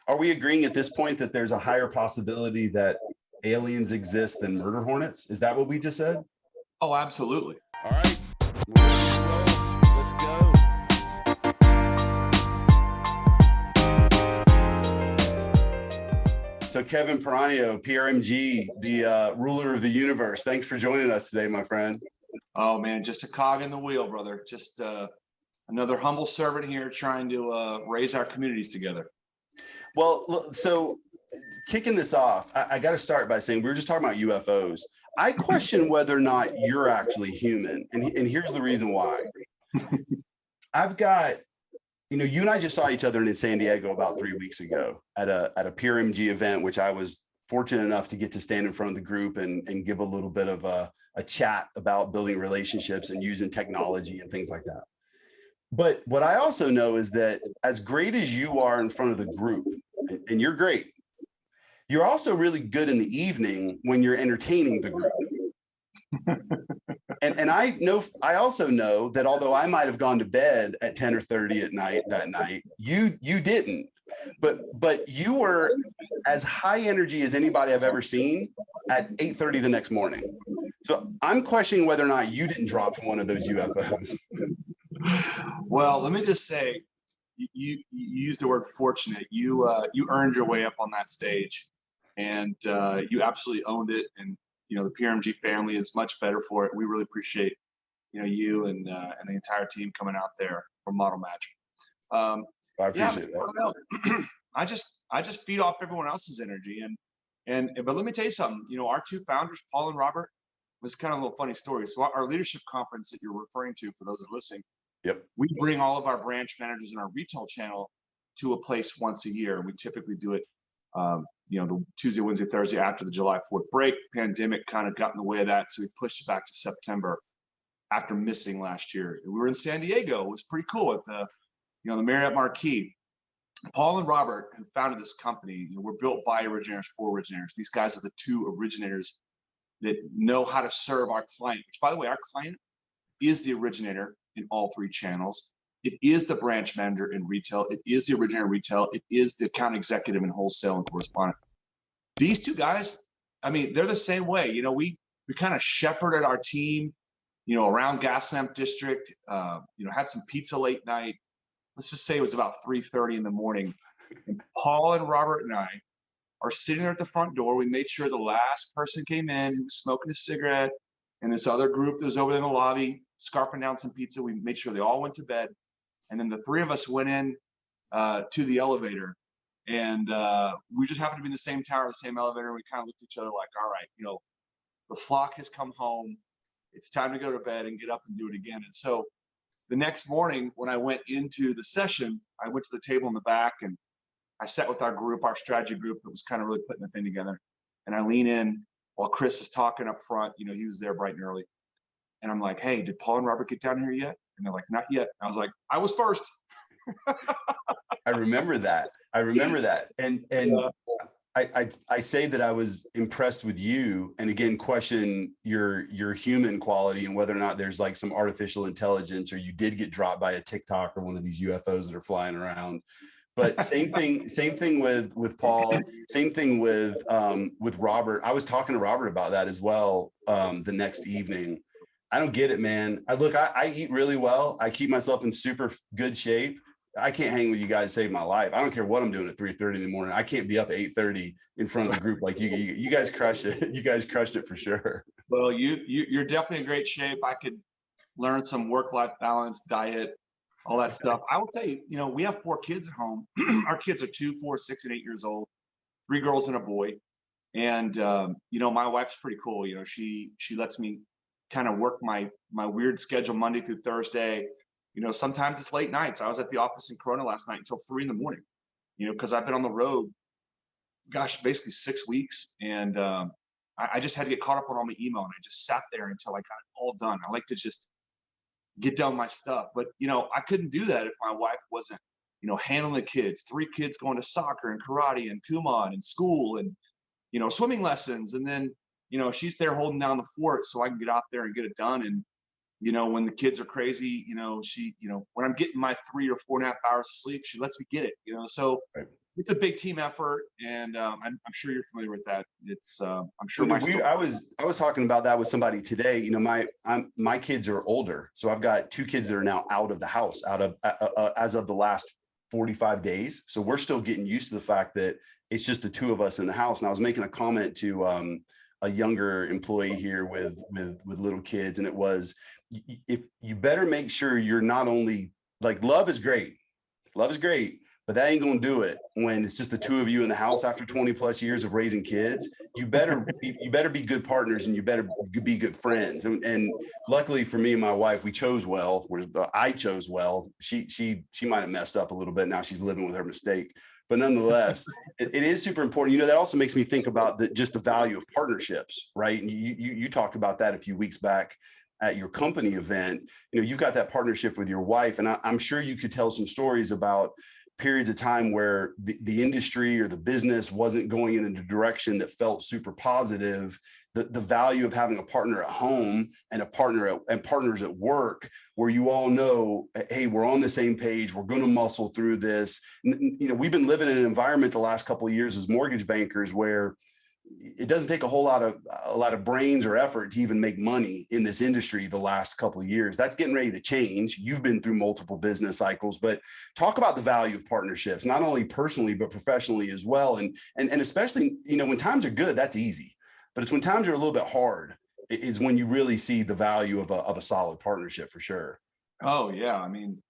Are we agreeing at this point that there's a higher possibility that aliens exist than murder hornets? Is that what we just said? Oh, absolutely. All right, we're ready to roll. Let's go. So Kevin Peranio, PRMG, the ruler of the universe. Thanks for joining us today, my friend. Oh man, just a cog in the wheel, brother. Just another humble servant here trying to raise our communities together. Well, so kicking this off, I got to start by saying we were just talking about UFOs. I question whether or not you're actually human. And here's the reason why. I've got, you and I just saw each other in San Diego about 3 weeks ago at a PRMG event, which I was fortunate enough to get to stand in front of the group and give a little bit of a chat about building relationships and using technology and things like that. But what I also know is that as great as you are in front of the group, and you're great, you're also really good in the evening when you're entertaining the group. And I also know that although I might have gone to bed at 10 or 30 at night that night, you didn't. But you were as high energy as anybody I've ever seen at 8:30 the next morning. So I'm questioning whether or not you didn't drop from one of those UFOs. Well, let me just say, you used the word fortunate. You earned your way up on that stage, and you absolutely owned it. And the PRMG family is much better for it. We really appreciate you and the entire team coming out there from Model Match. I appreciate that. I just feed off everyone else's energy, but let me tell you something. Our two founders, Paul and Robert, was kind of a little funny story. So our leadership conference that you're referring to, for those that are listening, yep, we bring all of our branch managers in our retail channel to a place once a year. We typically do it, the Tuesday, Wednesday, Thursday after the July 4th break. Pandemic kind of got in the way of that, so we pushed it back to September after missing last year. We were in San Diego. It was pretty cool at the Marriott Marquis. Paul and Robert, who founded this company, were built by originators for originators. These guys are the two originators that know how to serve our client, which, by the way, our client is the originator in all three channels. It is the branch manager in retail. It is the originator in retail. It is the account executive in wholesale and correspondent. These two guys, they're the same way. We kind of shepherded our team, around Gaslamp District, had some pizza late night. Let's just say it was about 3:30 in the morning. And Paul and Robert and I are sitting there at the front door. We made sure the last person came in who was smoking a cigarette, and this other group that was over there in the lobby scarfing down some pizza. We made sure they all went to bed. And then the three of us went in to the elevator, and we just happened to be in the same tower, the same elevator. And we kind of looked at each other like, all right, the flock has come home. It's time to go to bed and get up and do it again. And so the next morning when I went into the session, I went to the table in the back and I sat with our group, our strategy group that was kind of really putting the thing together. And I lean in while Chris is talking up front. He was there bright and early. And I'm like, hey, did Paul and Robert get down here yet? And they're like, not yet. I was like, I was first. I remember that. And I say that I was impressed with you, and again, question your human quality and whether or not there's like some artificial intelligence, or you did get dropped by a TikTok or one of these UFOs that are flying around. But same thing with Paul, same thing with Robert. I was talking to Robert about that as well the next evening. I don't get it, man. I eat really well. I keep myself in super good shape. I can't hang with you guys to save my life. I don't care what I'm doing at 3:30 in the morning. I can't be up at 8:30 in front of the group like you. You guys crushed it. You guys crushed it for sure. Well, you're definitely in great shape. I could learn some work-life balance, diet, all that stuff. I will tell you, we have 4 kids at home. Our kids are 2, 4, 6, and 8 years old, 3 girls and a boy. And my wife's pretty cool. She lets me kind of work my weird schedule Monday through Thursday. Sometimes it's late nights. I was at the office in Corona last night until 3 in the morning, because I've been on the road, basically 6 weeks. And I just had to get caught up on all my email, and I just sat there until I got it all done. I like to just get done my stuff. But, I couldn't do that if my wife wasn't, handling the kids, 3 kids going to soccer and karate and Kumon and school and, swimming lessons. And then, she's there holding down the fort so I can get out there and get it done. And, when the kids are crazy, she, when I'm getting my 3 or 4.5 hours of sleep, she lets me get it, so, right. it's a big team effort, and I'm sure you're familiar with that. It's I'm sure my story. I was talking about that with somebody today. You know, my kids are older, so I've got 2 kids that are now out of the house, out of as of the last 45 days. So we're still getting used to the fact that it's just the 2 of us in the house. And I was making a comment to a younger employee here with little kids, and it was, if you better make sure you're not only like, love is great, but that ain't gonna do it when it's just the 2 of you in the house after 20 plus years of raising kids. You better be good partners, and you better be good friends. And luckily for me and my wife, we chose well. Whereas I chose well. She might have messed up a little bit. Now she's living with her mistake. But nonetheless, it is super important. You know, that also makes me think about just the value of partnerships, right? And you talked about that a few weeks back at your company event. You know, you've got that partnership with your wife, and I'm sure you could tell some stories about periods of time where the industry or the business wasn't going in a direction that felt super positive. The value of having a partner at home and partners at work, where you all know, hey, we're on the same page, we're going to muscle through this. You know, we've been living in an environment the last couple of years as mortgage bankers where it doesn't take a lot of brains or effort to even make money in this industry the last couple of years. That's getting ready to change. You've been through multiple business cycles, but talk about the value of partnerships, not only personally, but professionally as well. And especially, you know, when times are good, that's easy, but it's when times are a little bit hard is when you really see the value of a solid partnership, for sure. Oh yeah, I mean,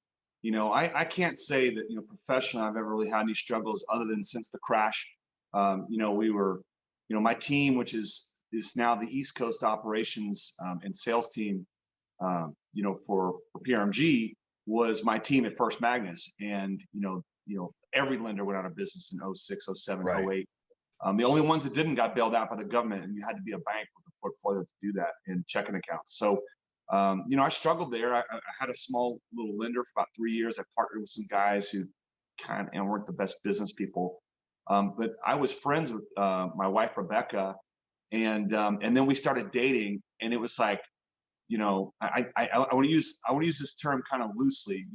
you know, I can't say that, you know, professionally I've ever really had any struggles other than since the crash. You know, we were, you know, my team, which is now the East Coast operations and sales team, you know, for PRMG, was my team at First Magnus, and every lender went out of business in 06, 07, Right. 08. The only ones that didn't got bailed out by the government, and you had to be a bank with a portfolio to do that, and checking accounts. So, you know, I struggled there. I had a small little lender for about 3 years. I partnered with some guys who kind of weren't the best business people. But I was friends with my wife Rebecca, and then we started dating, and it was like, you know, I want to use this term kind of loosely.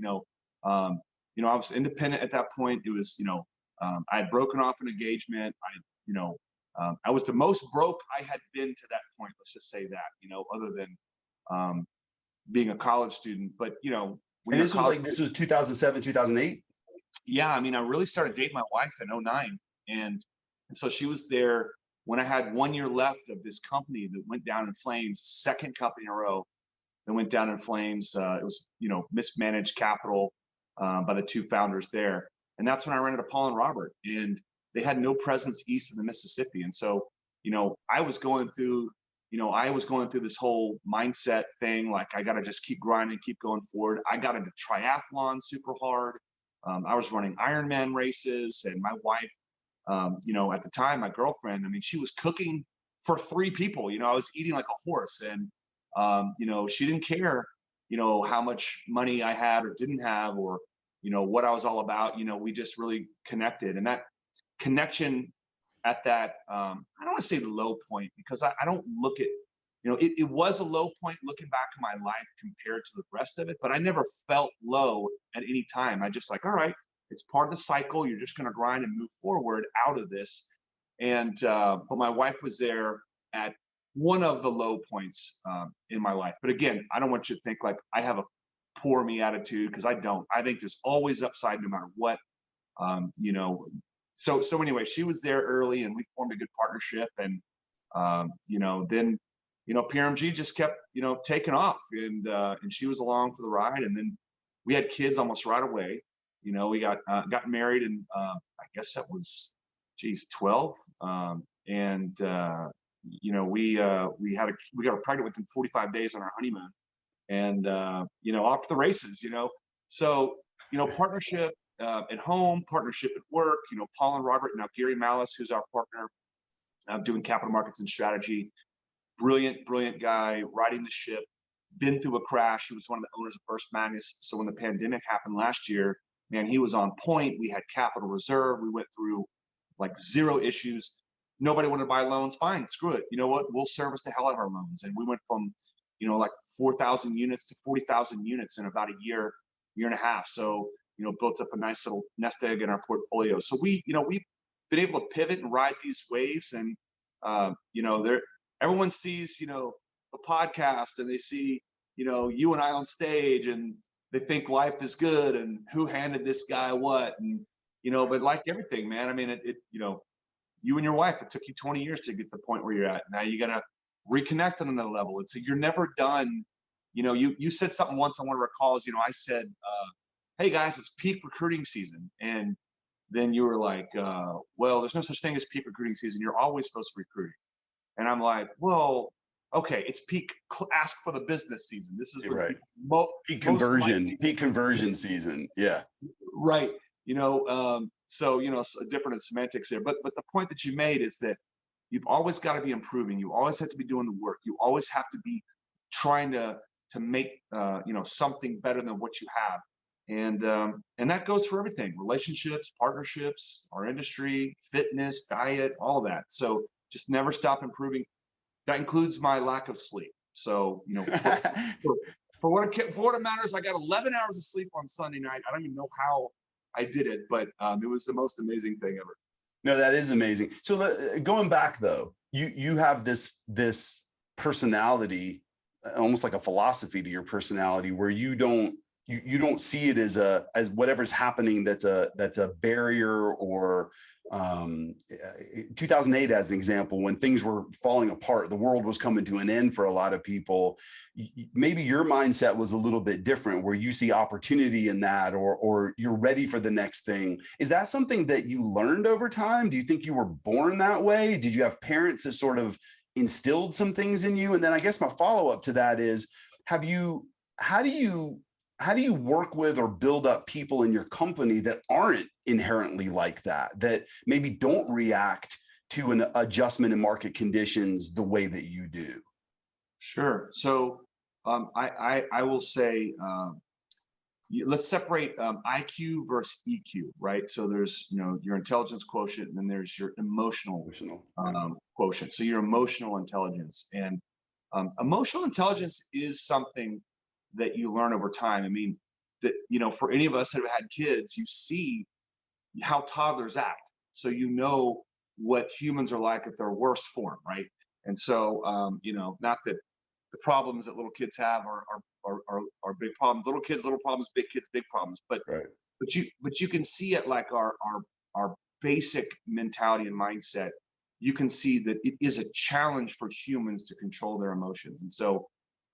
I was independent at that point. It was, I had broken off an engagement. I was the most broke I had been to that point. Let's just say that, other than being a college student. But when And you're this was 2007, 2008. yeah, I mean, I really started dating my wife in 09. And so she was there when I had 1 year left of this company that went down in flames, second company in a row that went down in flames. It was, mismanaged capital by the 2 founders there. And that's when I ran into Paul and Robert, and they had no presence east of the Mississippi. And so, I was going through this whole mindset thing. Like, I got to just keep grinding, keep going forward. I got into triathlon super hard. I was running Ironman races, and my wife, at the time, my girlfriend, I mean, she was cooking for 3 people. I was eating like a horse, and she didn't care, how much money I had or didn't have, or what I was all about. We just really connected, and that connection at that, I don't want to say the low point, because I don't look at, it was a low point looking back in my life compared to the rest of it, but I never felt low at any time. I just like, all right, it's part of the cycle. You're just going to grind and move forward out of this. And, but my wife was there at one of the low points in my life. But again, I don't want you to think like I have a poor me attitude, because I don't. I think there's always upside no matter what. So anyway, she was there early, and we formed a good partnership. And then PRMG just kept taking off, and she was along for the ride. And then we had kids almost right away. We got married, and I guess that was 12. We got pregnant within 45 days on our honeymoon, and off to the races. So partnership at home, partnership at work. Paul and Robert, now Gary Malice, who's our partner, doing capital markets and strategy. Brilliant guy, riding the ship. Been through a crash. He was one of the owners of First Magnus. So when the pandemic happened last year, man, he was on point. We had capital reserve. We went through like 0 issues. Nobody wanted to buy loans. Fine, screw it. You know what? We'll service the hell out of our loans. And we went from, like 4,000 units to 40,000 units in about a year and a half. So, built up a nice little nest egg in our portfolio. So we've been able to pivot and ride these waves. And, everyone sees, a podcast, and they see, you and I on stage, and they think life is good and who handed this guy what. And, but like everything, man, I mean, you and your wife, it took you 20 years to get to the point where you're at. Now you got to reconnect on another level. And so you're never done. You said something once on one of our calls, I said, hey guys, it's peak recruiting season. And then you were like, well, there's no such thing as peak recruiting season. You're always supposed to recruit. And I'm like, well, okay, it's peak ask for the business season. This is right. Peak conversion season. Yeah. Right. So, different semantics there. But the point that you made is that you've always got to be improving. You always have to be doing the work. You always have to be trying to make, something better than what you have. And that goes for everything: relationships, partnerships, our industry, fitness, diet, all that. So just never stop improving. That includes my lack of sleep. So, for what it matters, I got 11 hours of sleep on Sunday night. I don't even know how I did it, but it was the most amazing thing ever. No, that is amazing. So going back though, you have this personality, almost like a philosophy to your personality, where you don't see it as whatever's happening that's a barrier. Or 2008 as an example, when things were falling apart, the world was coming to an end for a lot of people. Maybe your mindset was a little bit different, where you see opportunity in that, or you're ready for the next thing. Is that something that you learned over time? Do you think you were born that way? Did you have parents that sort of instilled some things in you? And then I guess my follow-up to that is, how do you work with or build up people in your company that aren't inherently like that maybe don't react to an adjustment in market conditions the way that you do? Sure. So I will say, let's separate IQ versus EQ, right? So there's, your intelligence quotient, and then there's your emotional quotient. So your emotional intelligence, and emotional intelligence is something that you learn over time. I mean, that, for any of us that have had kids, you see how toddlers act. So what humans are like at their worst form, right? And so, not that the problems that little kids have are big problems. Little kids, little problems; big kids, big problems. But right. but you can see it like our basic mentality and mindset. You can see that it is a challenge for humans to control their emotions. And so,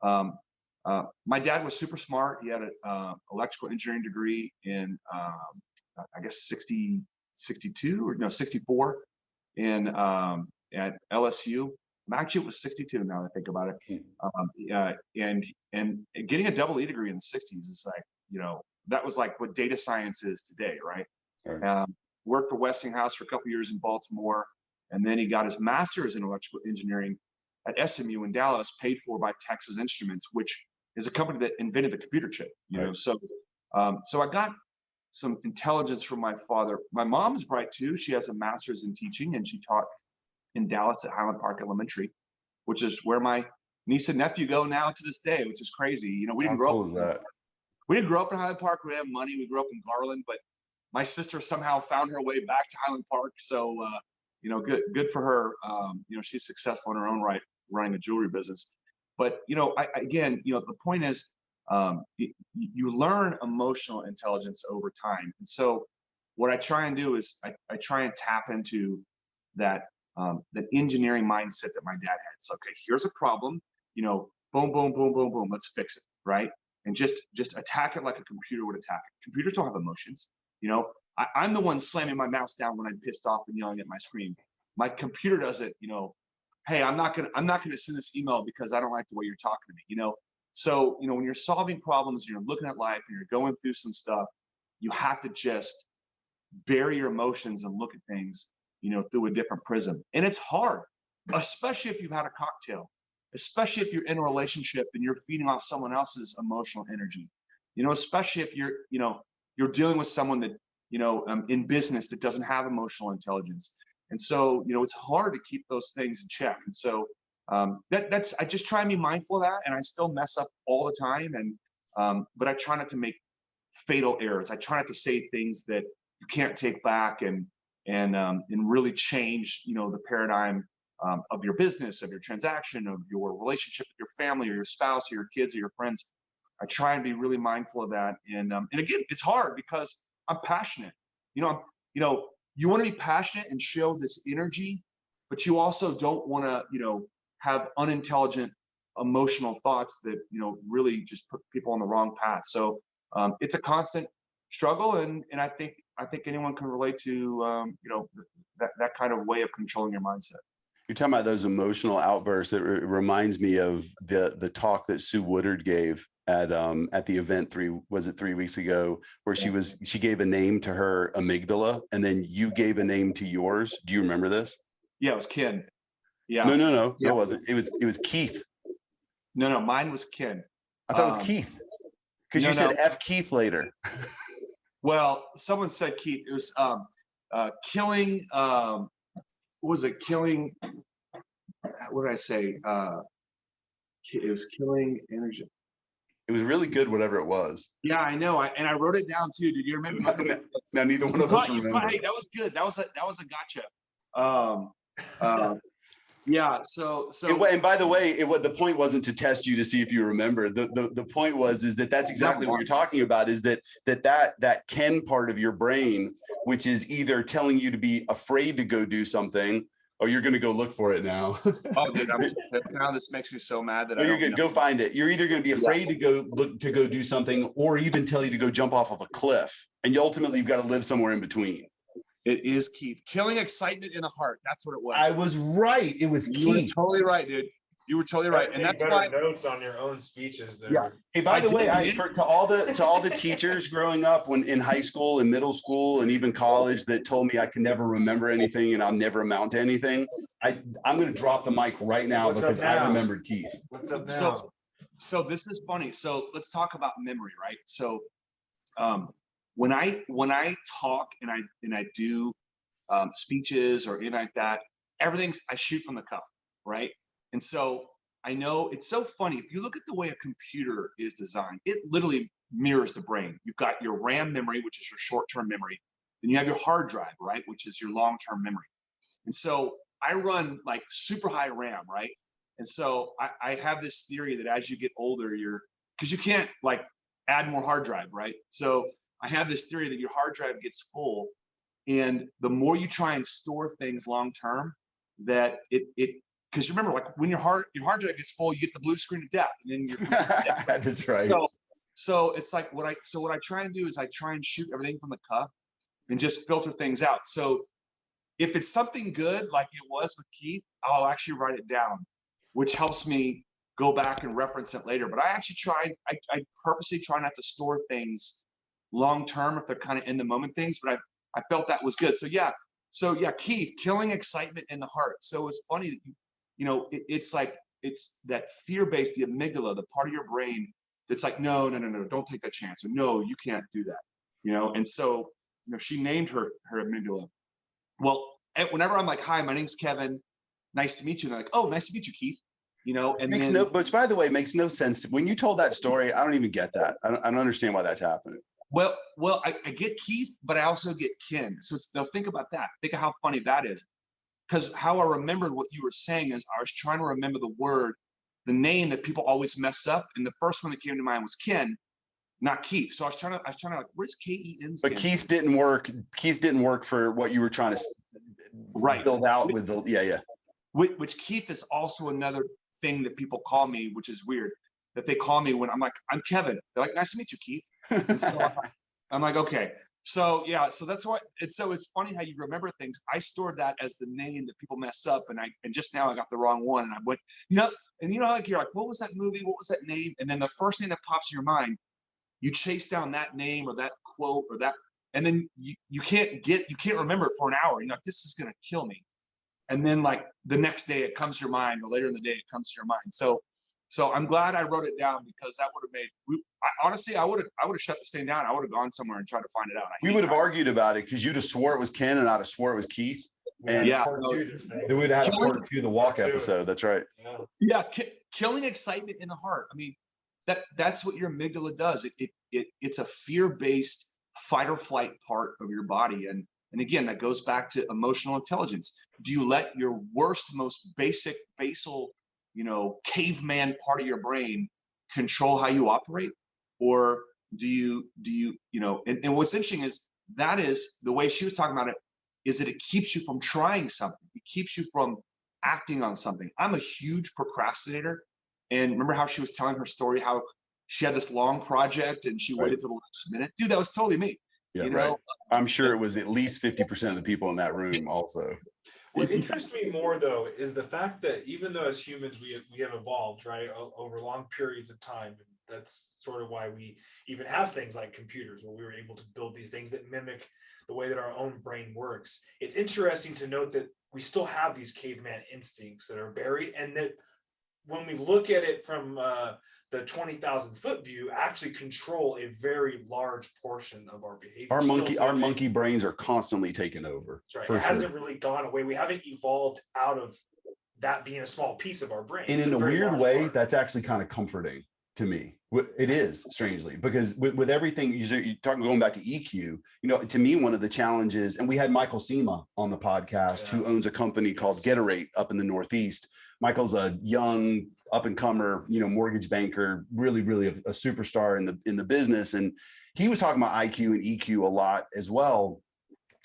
my dad was super smart. He had an electrical engineering degree in, I guess 64, and at LSU. Actually, it was 62 now that I think about it. And getting a double E degree in the 60s is like, that was like what data science is today, right? Right. Worked for Westinghouse for a couple years in Baltimore, and then he got his master's in electrical engineering at SMU in Dallas, paid for by Texas Instruments, which is a company that invented the computer chip. Right. So I got some intelligence from my father. My mom's bright too. She has a master's in teaching, and she taught in Dallas at Highland Park Elementary, which is where my niece and nephew go now to this day, which is crazy. We didn't grow up. We didn't grow up in Highland Park. We didn't have money. We grew up in Garland, but my sister somehow found her way back to Highland Park. So, good for her. She's successful in her own right, running a jewelry business. But, the point is, you learn emotional intelligence over time. And so what I try and do is I try and tap into that engineering mindset that my dad had. So, okay, here's a problem, boom, boom, boom, boom, boom, let's fix it, right? And just attack it like a computer would attack it. Computers don't have emotions. I'm the one slamming my mouse down when I'm pissed off and yelling at my screen. My computer does it, hey, I'm not gonna send this email because I don't like the way you're talking to me, So, when you're solving problems, you're looking at life and you're going through some stuff, you have to just bury your emotions and look at things, through a different prism. And it's hard, especially if you've had a cocktail, especially if you're in a relationship and you're feeding off someone else's emotional energy, especially if you're dealing with someone that, in business that doesn't have emotional intelligence. And so, it's hard to keep those things in check. And so I just try and be mindful of that, and I still mess up all the time. And but I try not to make fatal errors. I try not to say things that you can't take back and really change, the paradigm of your business, of your transaction, of your relationship with your family or your spouse or your kids or your friends. I try and be really mindful of that. And again, it's hard because I'm passionate. You want to be passionate and show this energy, but you also don't want to, have unintelligent emotional thoughts that, really just put people on the wrong path. So it's a constant struggle. And I think anyone can relate to, that kind of way of controlling your mindset. You're talking about those emotional outbursts. It reminds me of the talk that Sue Woodard gave at the event 3 weeks ago, where she gave a name to her amygdala, and then you gave a name to yours. Do you remember this? Yeah, it was Ken. Yeah. No, Yeah. it wasn't. It was Keith. No, mine was Ken. I thought it was Keith, because you said F Keith later. Well, someone said Keith. It was killing. What was it? Killing. What did I say? It was killing energy. It was really good, whatever it was. Yeah, I know. And I wrote it down too. Did you remember? Now neither one of us remember. Hey, that was good. That was a gotcha. Yeah. So. And by the way, the point wasn't to test you to see if you remember. The point was that's exactly what you're talking about. Is that Ken part of your brain, which is either telling you to be afraid to go do something, or you're going to go look for it now. Oh, dude, now this makes me so mad that you're good. Go find it. You're either going to be afraid to go do something, or even tell you to go jump off of a cliff, and ultimately you've got to live somewhere in between. It is Keith. Killing excitement in the heart. That's what it was. I was right. It was Keith. You were totally right, dude. You were totally right. And that's why notes on your own speeches there. Yeah. Hey, by the way, to all the teachers growing up when in high school and middle school and even college that told me I could never remember anything and I'll never amount to anything, I'm going to drop the mic right now because I remembered Keith. What's up now? So this is funny. So let's talk about memory, right? So when I talk and I do speeches or anything like that, everything I shoot from the cuff, right? And so I know it's so funny. If you look at the way a computer is designed, it literally mirrors the brain. You've got your RAM memory, which is your short-term memory. Then you have your hard drive, right, which is your long-term memory. And so I run like super high RAM, right? And so I have this theory that as you get older, because you can't like add more hard drive, right? So I have this theory that your hard drive gets full, and the more you try and store things long-term, that because remember, like when your hard drive gets full, you get the blue screen of death, and then you're That's right. So it's like what I try and do is I try and shoot everything from the cuff and just filter things out. So if it's something good, like it was with Keith, I'll actually write it down, which helps me go back and reference it later. But I actually I purposely try not to store things long term if they're kind of in the moment things. But I felt that was good. So yeah, Keith, killing excitement in the heart. So it's funny that it's that fear-based, the amygdala, the part of your brain that's like, no, don't take that chance, or no, you can't do that, And so, she named her amygdala. Well, whenever I'm like, hi, my name's Kevin, nice to meet you, and they're like, oh, nice to meet you, Keith, and which by the way makes no sense. When you told that story, I don't even get that. I don't understand why that's happening. Well, I get Keith, but I also get Ken. So they'll think about that. Think of how funny that is. Because how I remembered what you were saying is I was trying to remember the name that people always mess up, and the first one that came to mind was Ken, not Keith. So I was trying to like, what is K-E-N? But Keith didn't work. Keith didn't work for what you were trying to build out with the yeah. Which Keith is also another thing that people call me, which is weird. That they call me when I'm like, I'm Kevin. They're like, nice to meet you, Keith. And so I'm like, okay. So yeah, so that's why it's funny how you remember things. I stored that as the name that people mess up, and just now I got the wrong one, and I went, like you're like, what was that movie? What was that name? And then the first thing that pops in your mind, you chase down that name or that quote or that, and then you can't remember it for an hour. You're like, this is gonna kill me. And then like the next day it comes to your mind, or later in the day it comes to your mind. So I'm glad I wrote it down, because that would have made. Honestly, I would have shut this thing down. I would have gone somewhere and tried to find it out. We would have argued about it, because you'd have swore it was Ken and I'd have swore it was Keith. And yeah, then we'd have had a part 2 of the walk episode. That's right. Yeah, killing excitement in the heart. I mean, that's what your amygdala does. It's a fear-based fight or flight part of your body. And again, that goes back to emotional intelligence. Do you let your worst, most basic basal, caveman part of your brain control how you operate? Or do you, and what's interesting is that is the way she was talking about it, is that it keeps you from trying something. It keeps you from acting on something. I'm a huge procrastinator. And remember how she was telling her story, how she had this long project and she waited till the last minute? Dude, that was totally me. Yeah, right. I'm sure it was at least 50% of the people in that room also. What interests me more, though, is the fact that even though as humans we have evolved, right, over long periods of time, and that's sort of why we even have things like computers, where we were able to build these things that mimic the way that our own brain works. It's interesting to note that we still have these caveman instincts that are buried, and that when we look at it from the 20,000 foot view, actually control a very large portion of our behavior. Our monkey brains are constantly taken over. That's right. It hasn't really gone away. We haven't evolved out of that being a small piece of our brain. And in a weird way, that's actually kind of comforting to me. It is, strangely, because with everything you're talking, going back to EQ, to me, one of the challenges, and we had Michael Sema on the podcast, who owns a company called Geterate up in the Northeast. Michael's a young up and comer, mortgage banker, really, really a superstar in the business. And he was talking about IQ and EQ a lot as well.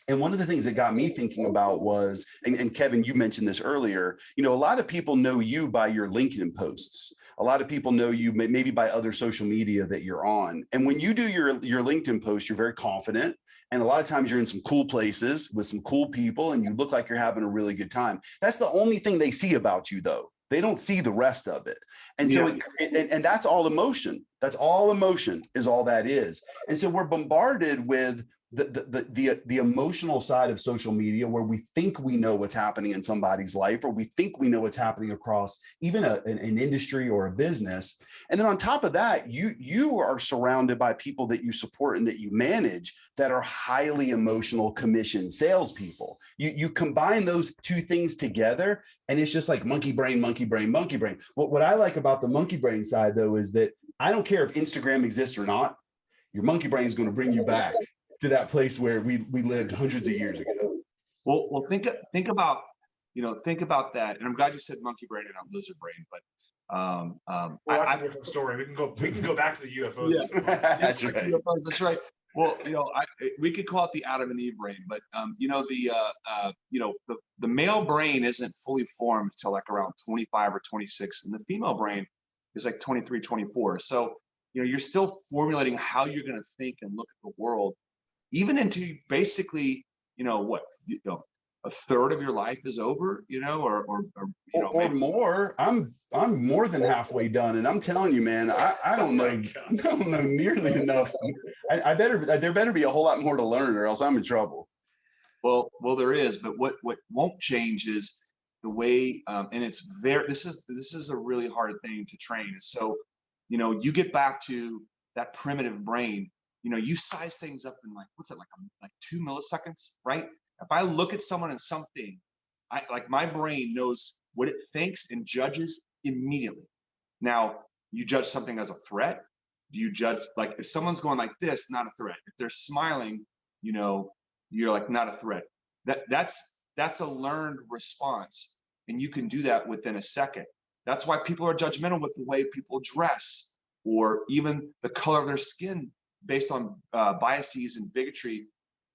And one of the things that got me thinking about was, and Kevin, you mentioned this earlier, a lot of people know you by your LinkedIn posts. A lot of people know you maybe by other social media that you're on. And when you do your LinkedIn post, you're very confident. And a lot of times you're in some cool places with some cool people and you look like you're having a really good time. That's the only thing they see about you, though. They don't see the rest of it. And so, and that's all emotion. That's all emotion is all that is. And so we're bombarded with the emotional side of social media, where we think we know what's happening in somebody's life, or we think we know what's happening across even an industry or a business. And then on top of that, you are surrounded by people that you support and that you manage that are highly emotional commission salespeople. You combine those two things together, and it's just like monkey brain, monkey brain, monkey brain. What I like about the monkey brain side, though, is that I don't care if Instagram exists or not, your monkey brain is going to bring you back to that place where we lived hundreds of years ago. Well, think about that. And I'm glad you said monkey brain and not lizard brain, but that's a different story. We can go back to the UFOs. Yeah. That's right. UFOs, that's right. Well, we could call it the Adam and Eve brain, but the male brain isn't fully formed until like around 25 or 26, and the female brain is like 23, 24. So you're still formulating how you're going to think and look at the world, even into basically, a third of your life is over, or more. I'm more than halfway done, and I'm telling you, man, I don't know nearly enough. There better be a whole lot more to learn, or else I'm in trouble. Well, there is, but what won't change is the way, and it's this is a really hard thing to train. So, you get back to that primitive brain. You size things up in like 2 milliseconds, right? If I look at someone and something, my brain knows what it thinks and judges immediately. Now, you judge something as a threat. Do you judge, like, if someone's going like this, not a threat. If they're smiling, you're like, not a threat. That's a learned response, and you can do that within a second. That's why people are judgmental with the way people dress, or even the color of their skin, based on biases and bigotry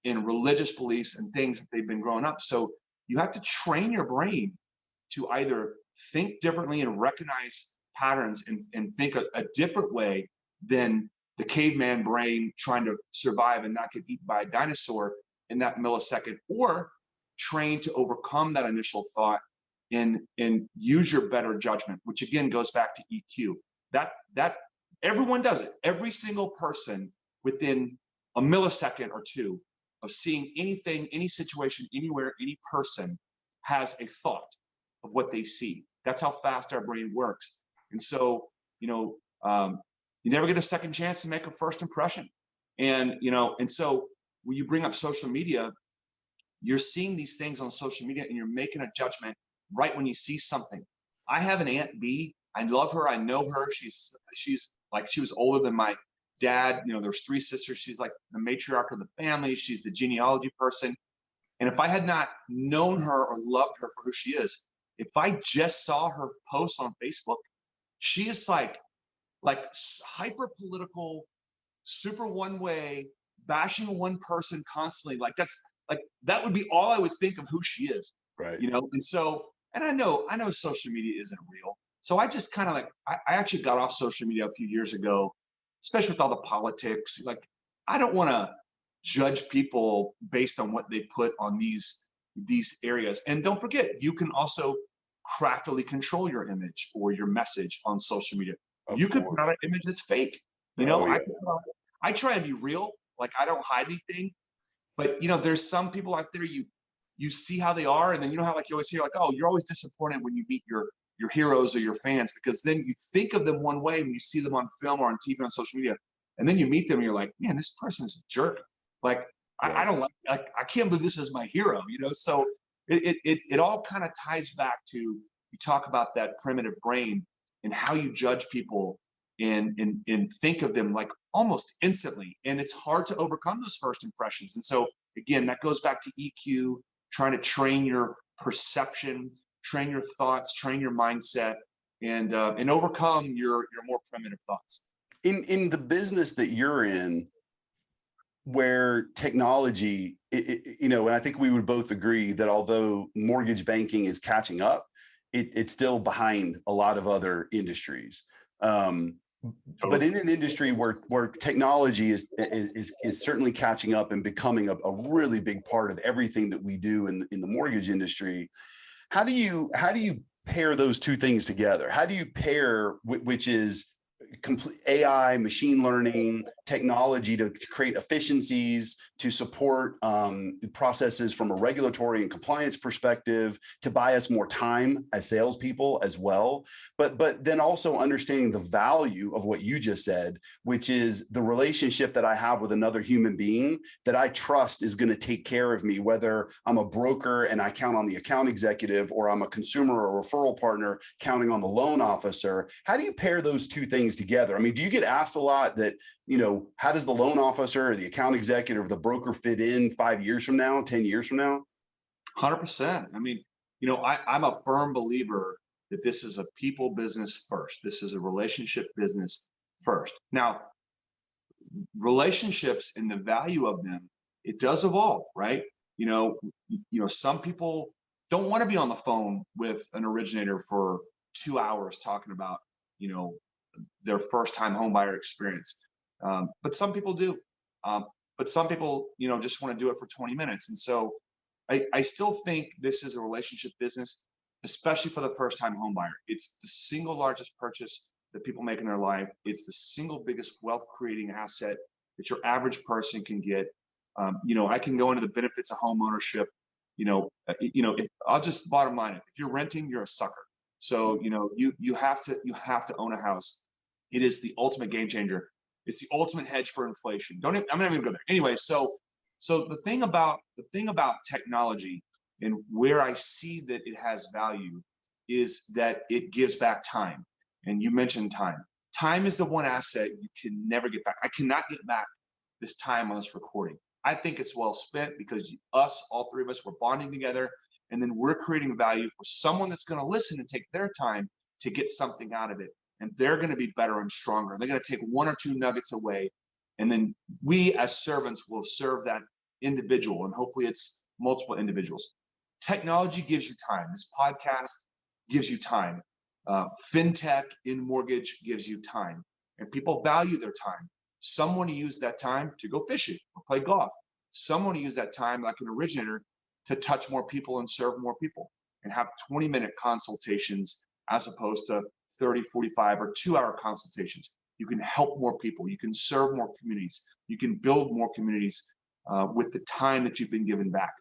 in religious beliefs and things that they've been growing up. So you have to train your brain to either think differently and recognize patterns and think a different way than the caveman brain trying to survive and not get eaten by a dinosaur in that millisecond, or train to overcome that initial thought and use your better judgment, which again goes back to EQ. That everyone does it. Every single person within a millisecond or two of seeing anything, any situation, anywhere, any person has a thought of what they see. That's how fast our brain works. And so, you never get a second chance to make a first impression. And so when you bring up social media, you're seeing these things on social media and you're making a judgment right when you see something. I have an Aunt B. I love her. I know her. She's Like she was older than my dad. You know, there's 3 sisters. She's like the matriarch of the family. She's the genealogy person. And if I had not known her or loved her for who she is, if I just saw her post on Facebook, she is like hyper political, super one way, bashing one person constantly. Like that would be all I would think of who she is. Right. You know, and so, and I know social media isn't real. So I just kind of like, I actually got off social media a few years ago, especially with all the politics. Like, I don't want to judge people based on what they put on these areas. And don't forget, you can also craftily control your image or your message on social media. You could put out an image that's fake. You know, I try and be real. Like, I don't hide anything. But you know, there's some people out there, you see how they are, and then you know how like you always hear like, oh, you're always disappointed when you meet your heroes or your fans, because then you think of them one way when you see them on film or on TV, on social media, and then you meet them and you're like, man, this person's a jerk. Like, I don't like I can't believe this is my hero, you know. So it all kind of ties back to, you talk about that primitive brain and how you judge people and think of them like almost instantly. And it's hard to overcome those first impressions. And so again, that goes back to EQ, trying to train your perception, train your thoughts, train your mindset, and overcome your more primitive thoughts. In the business that you're in, where technology, you know, and I think we would both agree that although mortgage banking is catching up, it's still behind a lot of other industries. But in an industry where technology is certainly catching up and becoming a really big part of everything that we do in the mortgage industry, how do you pair those two things together? How do you pair, which is complete AI, machine learning, technology to create efficiencies, to support processes from a regulatory and compliance perspective, to buy us more time as salespeople as well. But then also understanding the value of what you just said, which is the relationship that I have with another human being that I trust is going to take care of me, whether I'm a broker and I count on the account executive, or I'm a consumer or referral partner counting on the loan officer. How do you pair those two things together? I mean, do you get asked a lot that, you know, how does the loan officer or the account executive or the broker fit in 5 years from now, 10 years from now? 100%. I mean, you know, I'm a firm believer that this is a people business first. This is a relationship business first. Now, relationships and the value of them, it does evolve, right? You know, some people don't want to be on the phone with an originator for 2 hours talking about, you know, their first time home buyer experience. But some people do. But some people, you know, just want to do it for 20 minutes. And so I still think this is a relationship business, especially for the first time home buyer. It's the single largest purchase that people make in their life. It's the single biggest wealth creating asset that your average person can get. You know, I can go into the benefits of home ownership. I'll just bottom line it. If you're renting, you're a sucker. So, you know, you have to own a house. It is the ultimate game changer. It's the ultimate hedge for inflation. I'm not even gonna go there. Anyway, so the thing about technology and where I see that it has value is that it gives back time. And you mentioned time. Time is the one asset you can never get back. I cannot get back this time on this recording. I think it's well spent because all three of us, we're bonding together, and then we're creating value for someone that's going to listen and take their time to get something out of it. And they're going to be better and stronger. They're going to take 1 or 2 nuggets away. And then we as servants will serve that individual. And hopefully it's multiple individuals. Technology gives you time. This podcast gives you time. FinTech in mortgage gives you time. And people value their time. Some want to use that time to go fishing or play golf. Some want to use that time, like an originator, to touch more people and serve more people and have 20-minute consultations as opposed to 30, 45, or 2-hour consultations. You can help more people. You can serve more communities. You can build more communities with the time that you've been given back.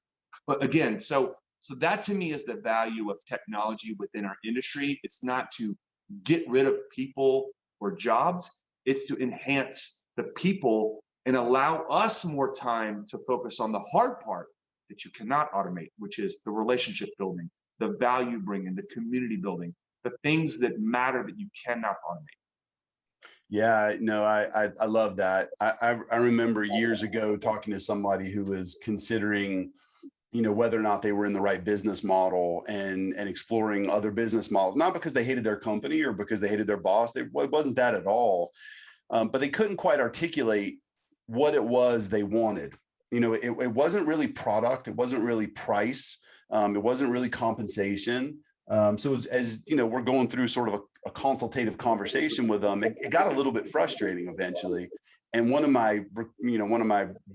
But again, so that to me is the value of technology within our industry. It's not to get rid of people or jobs. It's to enhance the people and allow us more time to focus on the hard part that you cannot automate, which is the relationship building, the value bringing, the community building, the things that matter that you cannot automate. Yeah, no, I love that. I remember years ago talking to somebody who was considering, whether or not they were in the right business model and exploring other business models, not because they hated their company or because they hated their boss. It wasn't that at all. But they couldn't quite articulate what it was they wanted. It wasn't really product. It wasn't really price. It wasn't really compensation. So as we're going through sort of a consultative conversation with them, it got a little bit frustrating eventually. And one of my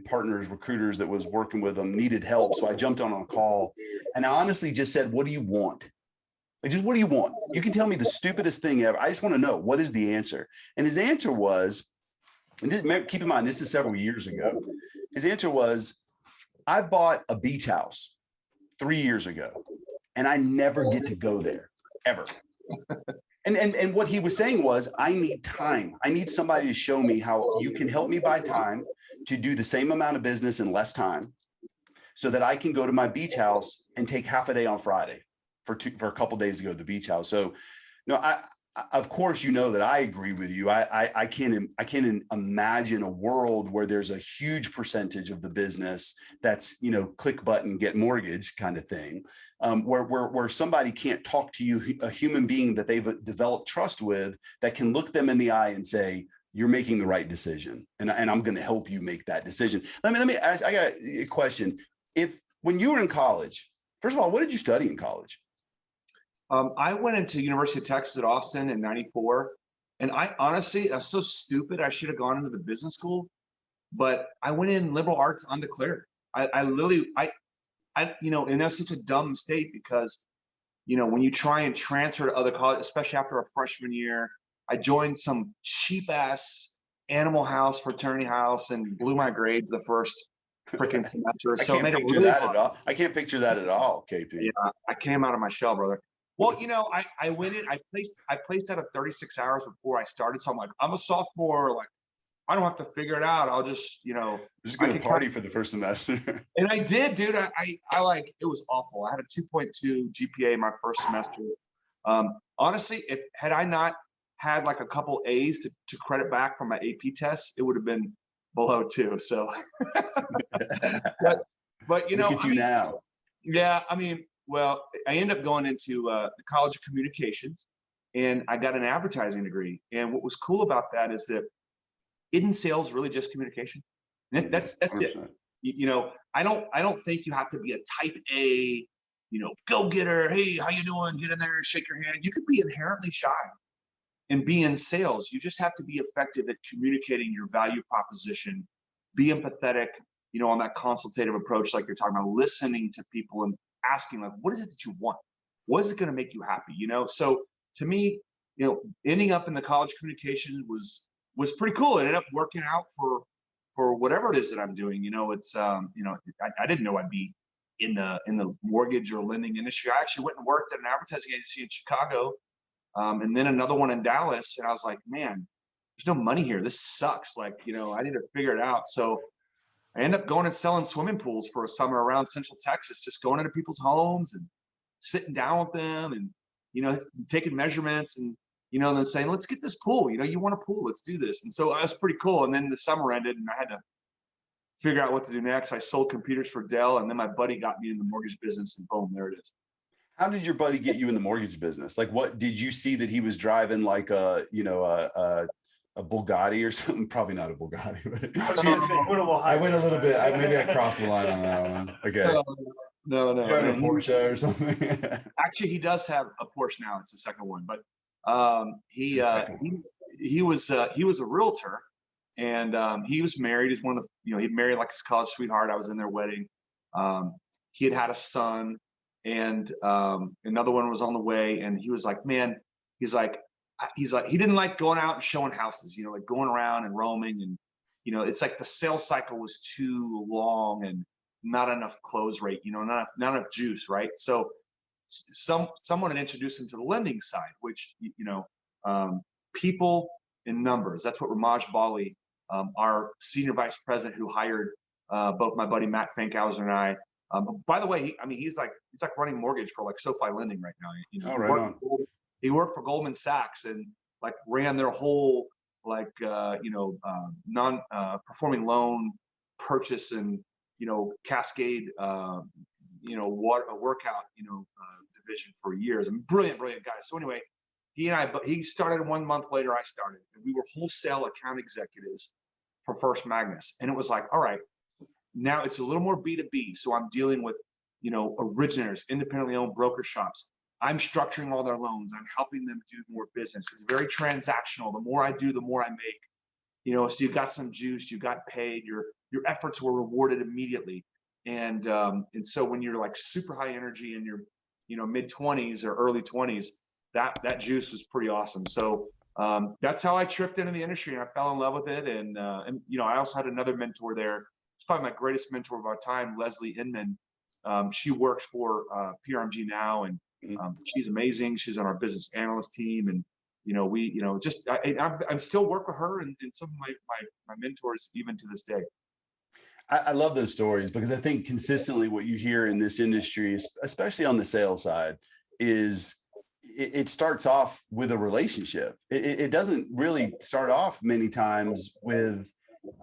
partners, recruiters that was working with them needed help. So I jumped on a call and I honestly just said, what do you want? Like, just what do you want? You can tell me the stupidest thing ever. I just want to know, what is the answer? And his answer was, and this, keep in mind, this is several years ago. His answer was, I bought a beach house 3 years ago and I never get to go there ever. And what he was saying was, I need time. I need somebody to show me how you can help me buy time to do the same amount of business in less time so that I can go to my beach house and take half a day on Friday for a couple of days to go to the beach house. So, of course, that I agree with you. I can't imagine a world where there's a huge percentage of the business that's, click button, get mortgage kind of thing, where somebody can't talk to you, a human being that they've developed trust with, that can look them in the eye and say, you're making the right decision. And I'm going to help you make that decision. Let me ask, I got a question. When you were in college, first of all, what did you study in college? I went into University of Texas at Austin in '94, and I was so stupid. I should have gone into the business school, but I went in liberal arts undeclared. I literally, and that's such a dumb mistake because, when you try and transfer to other colleges, especially after a freshman year, I joined some cheap ass Animal House fraternity house and blew my grades the first freaking semester. So I can't picture that at all. I can't picture that at all, KP. Yeah, I came out of my shell, brother. Well, I went in, I placed out of 36 hours before I started. So I'm like, I'm a sophomore. Like, I don't have to figure it out. I'll just, just going to party for the first semester. And I did, dude. I like, it was awful. I had a 2.2 GPA my first semester. Honestly, had I not had like a couple A's to credit back from my AP test, it would have been below 2. So, but look at you now. Yeah, well, I ended up going into the College of Communications, and I got an advertising degree. And what was cool about that is that isn't sales really just communication? That's it. I don't think you have to be a type A, go-getter. Hey, how you doing? Get in there and shake your hand. You could be inherently shy and be in sales. You just have to be effective at communicating your value proposition, be empathetic, on that consultative approach, like you're talking about, listening to people and asking, like, what is it that you want? What is it going to make you happy? So to me, ending up in the College of Communication was pretty cool. It ended up working out for whatever it is that I'm doing. It's I didn't know I'd be in the mortgage or lending industry. I actually went and worked at an advertising agency in Chicago, and then another one in Dallas. And I was like, man, there's no money here. This sucks. Like, I need to figure it out. So I ended up going and selling swimming pools for a summer around Central Texas, just going into people's homes and sitting down with them and, taking measurements and, then saying, let's get this pool. You want a pool, let's do this. And so that was pretty cool. And then the summer ended and I had to figure out what to do next. I sold computers for Dell, and then my buddy got me in the mortgage business, and boom, there it is. How did your buddy get you in the mortgage business? Like, what did you see that he was driving, like a Bugatti or something? Probably not a Bugatti. But I went a little bit. Maybe I crossed the line on that one. Okay. No. Driving a Porsche or something. Actually, he does have a Porsche now. It's the second one, but he was a realtor, and he was married. He's one of the, he married like his college sweetheart. I was in their wedding. He had a son, and another one was on the way. And he was like, man, he's like, he didn't like going out and showing houses, like going around and roaming. And, it's like the sales cycle was too long and not enough close rate, not enough juice. Right. So someone had introduced him to the lending side, which, people in numbers. That's what Ramaj Bali, our senior vice president, who hired both my buddy Matt Fankhauser and I. By the way, he's like running mortgage for like SoFi Lending right now. Right on. He worked for Goldman Sachs and like ran their whole non-performing loan purchase and, cascade, workout, division for years. And brilliant guy. So anyway, he started 1 month later, I started, and we were wholesale account executives for First Magnus. And it was like, all right, now it's a little more B2B. So I'm dealing with, originators, independently owned broker shops. I'm structuring all their loans. I'm helping them do more business. It's very transactional. The more I do, the more I make. So you've got some juice, you got paid, your efforts were rewarded immediately. And so when you're like super high energy in your, mid 20s or early 20s, that juice was pretty awesome. So that's how I tripped into the industry, and I fell in love with it. And I also had another mentor there. It's probably my greatest mentor of our time, Leslie Inman. She works for PRMG now, and she's amazing. She's on our business analyst team, and I still work with her and some of my mentors even to this day. I love those stories, because I think consistently what you hear in this industry, especially on the sales side, is it starts off with a relationship. It doesn't really start off many times with,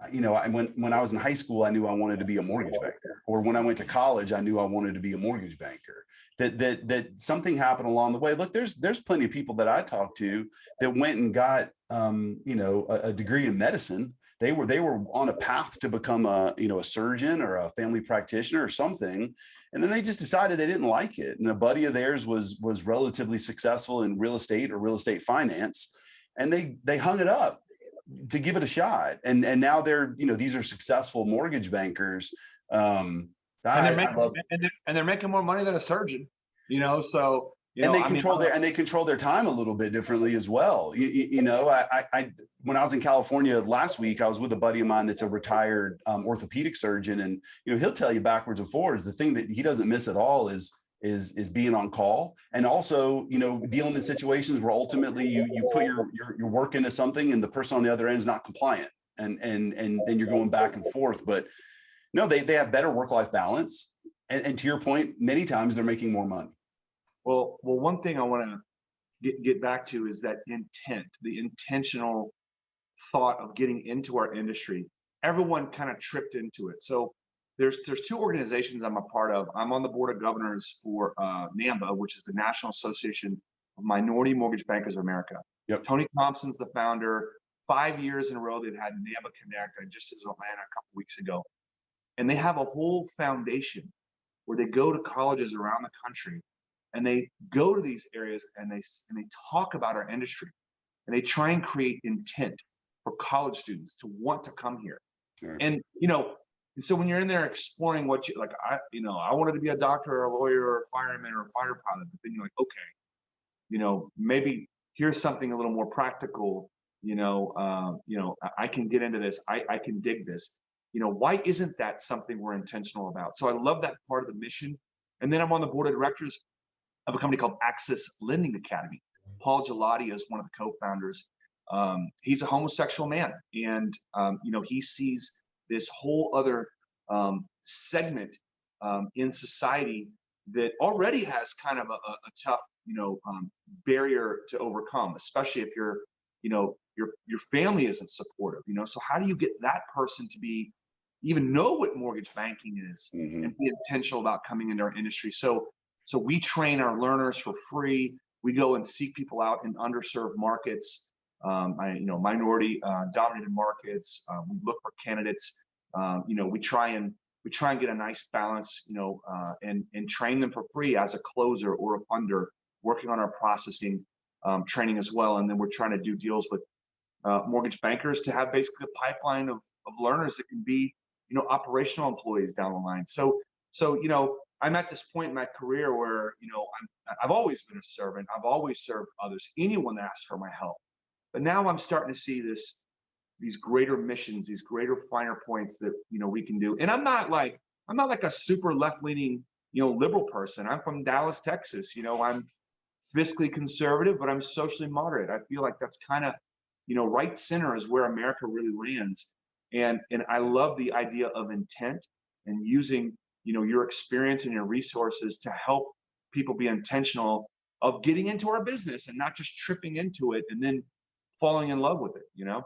when I was in high school, I knew I wanted to be a mortgage banker, or when I went to college, I knew I wanted to be a mortgage banker. That something happened along the way. Look, there's plenty of people that I talked to that went and got a degree in medicine. They were on a path to become a surgeon or a family practitioner or something, and then they just decided they didn't like it. And a buddy of theirs was relatively successful in real estate or real estate finance, and they hung it up to give it a shot. And now they're these are successful mortgage bankers. And they're making more money than a surgeon. So. And they control their time a little bit differently as well. I when I was in California last week, I was with a buddy of mine that's a retired orthopedic surgeon, and he'll tell you backwards and forwards. The thing that he doesn't miss at all is being on call, and also dealing in situations where ultimately you put your work into something and the person on the other end is not compliant, and then you're going back and forth. But no, they have better work-life balance, and to your point, many times they're making more money. Well, one thing I want to get back to is that intent, the intentional thought of getting into our industry. Everyone kind of tripped into it. So there's two organizations I'm a part of. I'm on the board of governors for NAMBA, which is the National Association of Minority Mortgage Bankers of America. Yep. Tony Thompson's the founder. 5 years in a row, they've had NAMBA Connect. I just was in Atlanta a couple weeks ago. And they have a whole foundation where they go to colleges around the country, and they go to these areas and they talk about our industry, and they try and create intent for college students to want to come here. Sure. And so when you're in there exploring what you like, I wanted to be a doctor or a lawyer or a fireman or a fighter pilot, but then you're like, okay, maybe here's something a little more practical. I can get into this. I can dig this. Why isn't that something we're intentional about? So I love that part of the mission. And then I'm on the board of directors of a company called Access Lending Academy. Paul Gelati is one of the co-founders. He's a homosexual man, and he sees this whole other segment in society that already has kind of a tough barrier to overcome, especially if your family isn't supportive. So how do you get that person to even know what mortgage banking is, Mm-hmm. and be intentional about coming into our industry? So we train our learners for free. We go and seek people out in underserved markets, minority dominated markets. We look for candidates. We try and get a nice balance, and train them for free as a closer or a funder, working on our processing training as well. And then we're trying to do deals with mortgage bankers to have basically a pipeline of learners that can be, operational employees down the line. So I'm at this point in my career where, I've always been a servant. I've always served others, anyone that asks for my help. But now I'm starting to see these greater missions, these greater finer points that, we can do. And I'm not like a super left-leaning, liberal person. I'm from Dallas, Texas. I'm fiscally conservative, but I'm socially moderate. I feel like that's kind of, right center is where America really lands. And I love the idea of intent and using, your experience and your resources to help people be intentional of getting into our business and not just tripping into it and then falling in love with it, you know?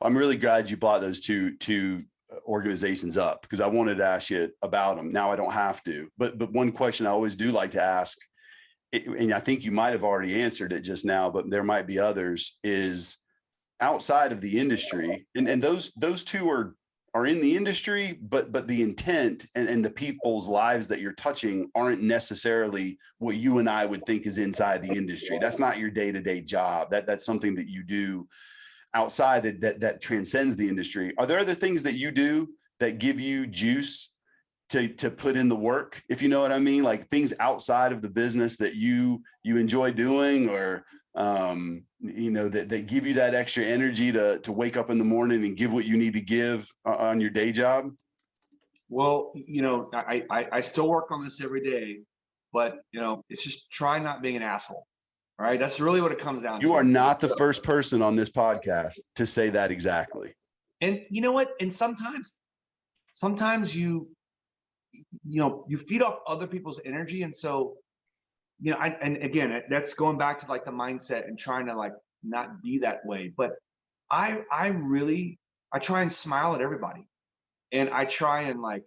I'm really glad you brought those two organizations up, because I wanted to ask you about them. Now I don't have to, but one question I always do like to ask, and I think you might have already answered it just now, but there might be others, is outside of the industry, and those two are in the industry, but the intent and the people's lives that you're touching aren't necessarily what you and I would think is inside the industry. That's not your day-to-day job. That's something that you do outside that transcends the industry. Are there other things that you do that give you juice to put in the work, if you know what I mean? Like things outside of the business that you enjoy doing, or you know, that give you that extra energy to wake up in the morning and give what you need to give on your day job? Well, you know, I still work on this every day, but you know, it's just try not being an asshole. All right. That's really what it comes down to. You are not the first person on this podcast to say that exactly. And you know what? And sometimes you feed off other people's energy. And so, you know, and again, that's going back to like the mindset and trying to like not be that way. But I try and smile at everybody, and I try and like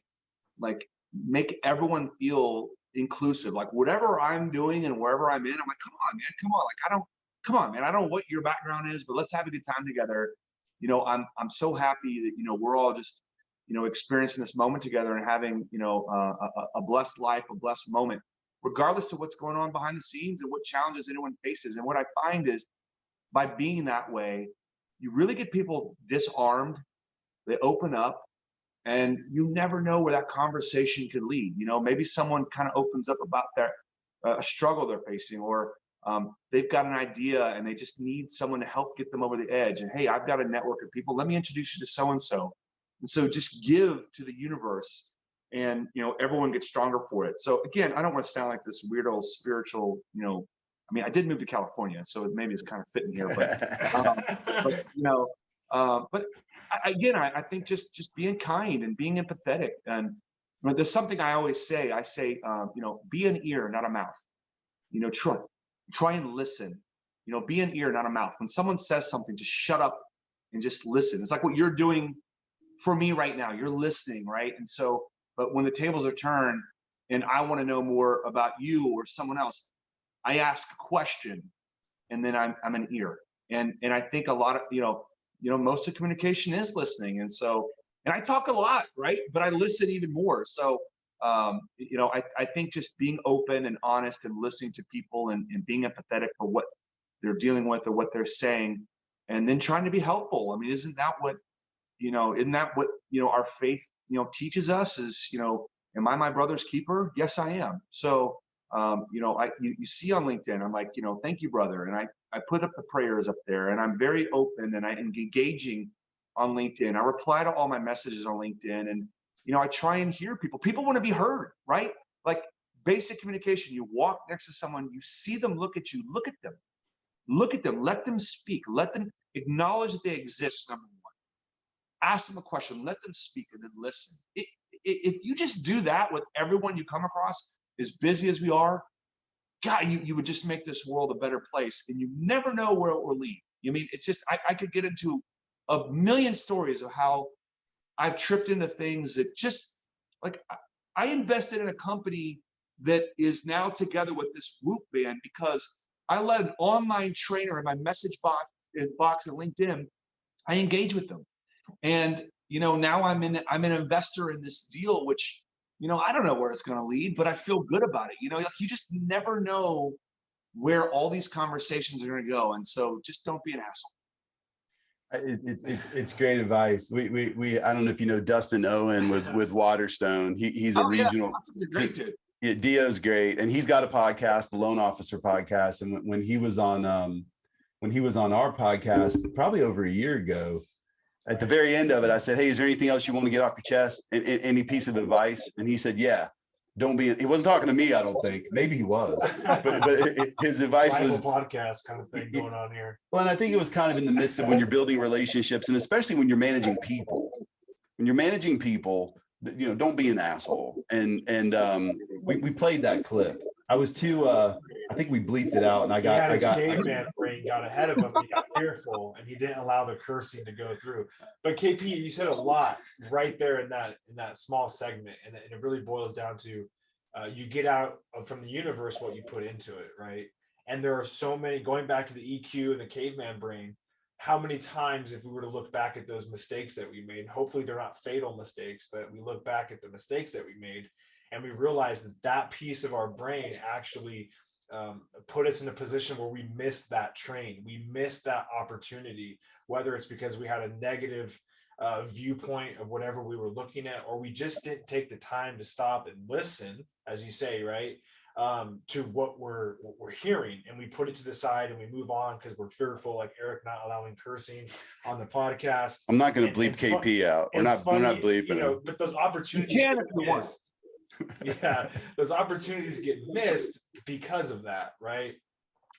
make everyone feel inclusive. Like whatever I'm doing and wherever I'm in, I'm like, come on, man, come on. Like come on, man. I don't know what your background is, but let's have a good time together. You know, I'm so happy that, you know, we're all just, you know, experiencing this moment together and having, you know, a blessed life, a blessed moment, regardless of what's going on behind the scenes and what challenges anyone faces. And what I find is by being that way, you really get people disarmed. They open up, and you never know where that conversation could lead. You know, maybe someone kind of opens up about their a struggle they're facing, or they've got an idea and they just need someone to help get them over the edge. And hey, I've got a network of people. Let me introduce you to so-and-so. And so just give to the universe, and, you know, everyone gets stronger for it. So again, I don't want to sound like this weird old spiritual, you know, I mean, I did move to California, so maybe it's kind of fitting here, but you know, but again, I think just being kind and being empathetic. And you know, there's something I always say. I say, you know, be an ear, not a mouth. You know, try and listen. You know, be an ear, not a mouth. When someone says something, just shut up and just listen. It's like what you're doing for me right now. You're listening, right? And so, but when the tables are turned and I want to know more about you or someone else, I ask a question, and then I'm an ear. And I think a lot of, you know, most of communication is listening. And so, and I talk a lot, right? But I listen even more. So, you know, I think just being open and honest and listening to people and being empathetic for what they're dealing with or what they're saying, and then trying to be helpful. I mean, isn't that what, you know, our faith, you know, teaches us is, you know, am I my brother's keeper? Yes, I am. So, you know, you see on LinkedIn, I'm like, you know, thank you, brother. And I put up the prayers up there, and I'm very open, and I'm engaging on LinkedIn. I reply to all my messages on LinkedIn, and, you know, I try and hear people. People want to be heard, right? Like basic communication. You walk next to someone, you see them look at you, look at them, let them speak, let them acknowledge that they exist. Number one, ask them a question, let them speak, and then listen. If you just do that with everyone you come across, as busy as we are, God, you would just make this world a better place. And you never know where it will lead. I mean, it's just, I could get into a million stories of how I've tripped into things that just, like, I invested in a company that is now together with this Whoop band because I let an online trainer in my message box at LinkedIn. I engage with them. And, you know, now I'm an investor in this deal, which, you know, I don't know where it's going to lead, but I feel good about it. You know, like, you just never know where all these conversations are going to go. And so just don't be an asshole. It's great advice. We I don't know if you know Dustin Owen with Waterstone. He's a regional. Yeah, great dude. Yeah, Dio's great, and he's got a podcast, the Loan Officer Podcast. And when he was on our podcast, probably over a year ago, at the very end of it, I said, "Hey, is there anything else you want to get off your chest? Any piece of advice?" And he said, "Yeah, don't be." He wasn't talking to me, I don't think. Maybe he was, but his advice was podcast kind of thing going on here. Well, and I think it was kind of in the midst of when you're building relationships, and especially when you're managing people. When you're managing people, you know, don't be an asshole. And we played that clip. I think we bleeped it out, and He had his caveman brain got ahead of him. He got fearful, and he didn't allow the cursing to go through. But KP, you said a lot right there in that small segment, and it really boils down to you get out from the universe what you put into it, right? And there are so many, going back to the EQ and the caveman brain, how many times, if we were to look back at those mistakes that we made, hopefully they're not fatal mistakes, but we look back at the mistakes that we made and we realize that piece of our brain actually put us in a position where we missed that train. We missed that opportunity, whether it's because we had a negative viewpoint of whatever we were looking at, or we just didn't take the time to stop and listen, as you say, right? To what we're hearing, and we put it to the side and we move on because we're fearful, like Eric not allowing cursing on the podcast. I'm not going to bleep KP out. We're not bleeping. You know, but those opportunities get missed. Yeah, those opportunities get missed because of that, right?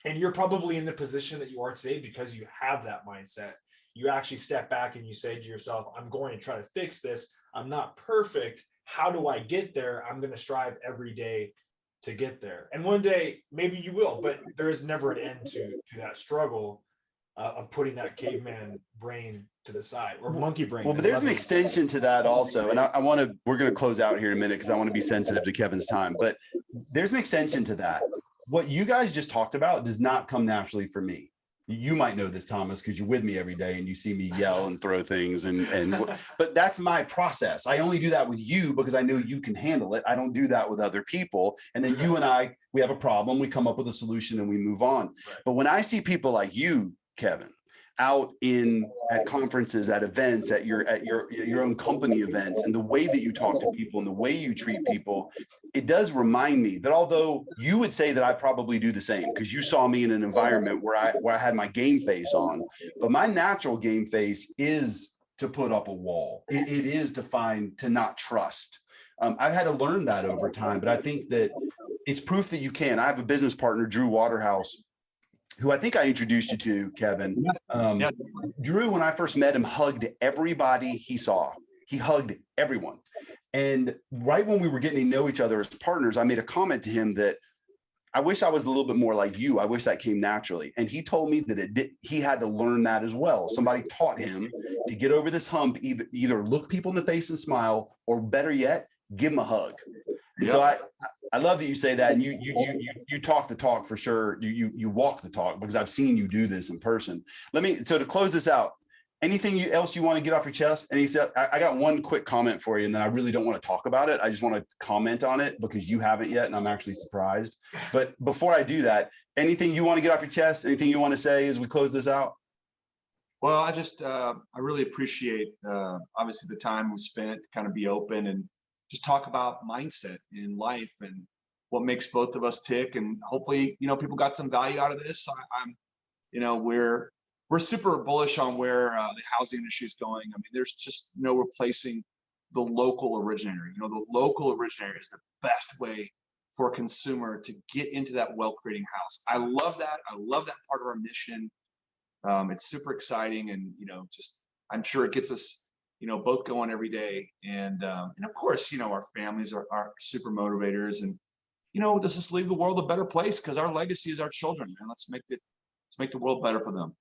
And you're probably in the position that you are today because you have that mindset. You actually step back and you say to yourself, I'm going to try to fix this. I'm not perfect. How do I get there? I'm going to strive every day to get there. And one day, maybe you will, but there is never an end to that struggle of putting that caveman brain to the side, or monkey brain. Well, but there's an extension to that also. And we're going to close out here in a minute because I want to be sensitive to Kevin's time, but there's an extension to that. What you guys just talked about does not come naturally for me. You might know this, Thomas, because you're with me every day and you see me yell and throw things but that's my process. I only do that with you because I know you can handle it. I don't do that with other people. And then you and I, we have a problem, we come up with a solution and we move on. Right. But when I see people like you, Kevin, out at conferences, at events, at your own company events, and the way that you talk to people and the way you treat people, it does remind me that although you would say that I probably do the same because you saw me in an environment where I had my game face on, but my natural game face is to put up a wall. It is to not trust. I've had to learn that over time, but I think that it's proof that you can. I have a business partner, Drew Waterhouse, who I think I introduced you to, Kevin. Drew, when I first met him, hugged everybody he saw. He hugged everyone. And right when we were getting to know each other as partners, I made a comment to him that I wish I was a little bit more like you. I wish that came naturally. And he told me that he had to learn that as well. Somebody taught him to get over this hump, either look people in the face and smile, or better yet, give them a hug. And so I love that you say that, and you talk the talk for sure. You walk the talk because I've seen you do this in person. So to close this out, anything else you want to get off your chest? I got one quick comment for you, and then I really don't want to talk about it. I just want to comment on it because you haven't yet, and I'm actually surprised. But before I do that, anything you want to get off your chest? Anything you want to say as we close this out? Well, I really appreciate obviously the time we spent to kind of be open and just talk about mindset in life and what makes both of us tick. And hopefully, people got some value out of this. We're super bullish on where the housing industry is going. I mean, there's just no replacing the local originator. The local originator is the best way for a consumer to get into that wealth creating house. I love that. I love that part of our mission. It's super exciting, and I'm sure it gets us both going every day. And of course, our families are super motivators, and let's just leave the world a better place because our legacy is our children, and let's make the world better for them.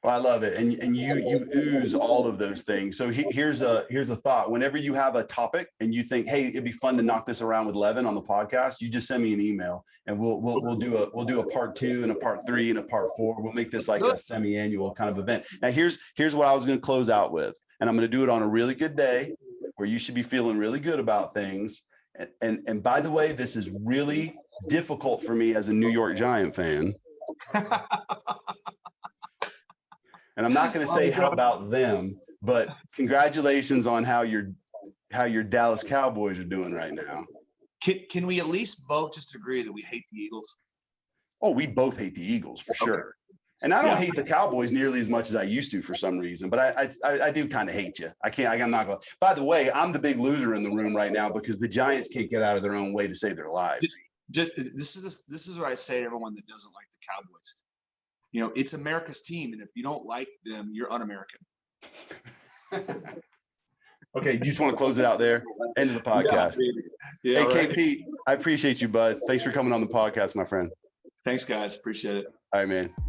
Well, I love it. And you ooze all of those things. So here's a thought. Whenever you have a topic and you think, hey, it'd be fun to knock this around with Levin on the podcast, you just send me an email and we'll do a part 2 and a part 3 and a part 4. We'll make this like a semi-annual kind of event. Now here's what I was going to close out with. And I'm going to do it on a really good day where you should be feeling really good about things. And by the way, this is really difficult for me as a New York Giant fan. And I'm not going to say how about them, but congratulations on how your Dallas Cowboys are doing right now. Can we at least both just agree that we hate the Eagles? Oh, we both hate the Eagles for sure. And I don't hate the Cowboys nearly as much as I used to for some reason, but I do kind of hate you. I'm not going to. By the way, I'm the big loser in the room right now because the Giants can't get out of their own way to save their lives. This is what I say to everyone that doesn't like the Cowboys. It's America's team, and if you don't like them, you're un-American. Okay, you just want to close it out there? End of the podcast. Yeah, hey, right. KP, I appreciate you, bud. Thanks for coming on the podcast, my friend. Thanks, guys. Appreciate it. All right, man.